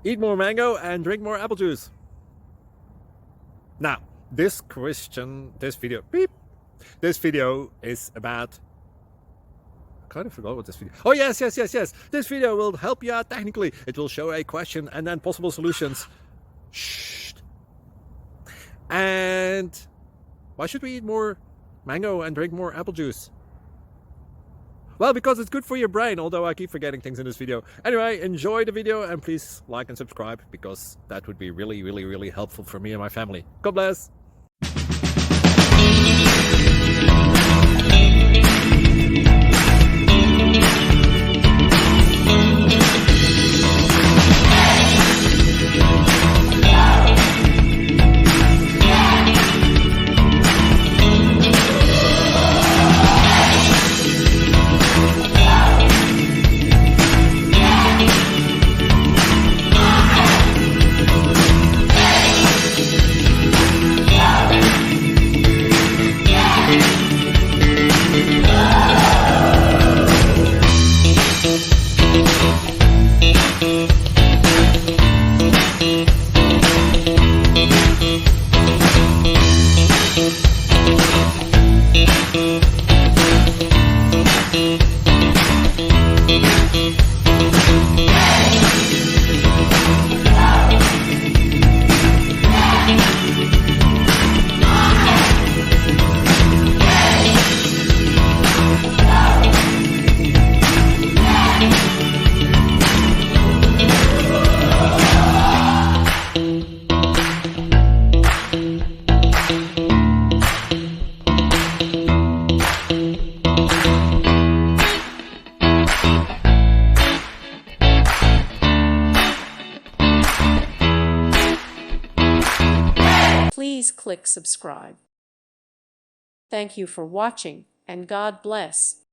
Eat more mango and drink more apple juice. Now, this video is about... I kind of forgot what this video... Oh, yes. This video will help you out technically. It will show a question and then possible solutions. Shh. And why should we eat more mango and drink more apple juice? Well, because it's good for your brain, although I keep forgetting things in this video. Anyway, enjoy the video and please like and subscribe, because that would be really helpful for me and my family. God bless! Please click subscribe. Thank you for watching, and God bless.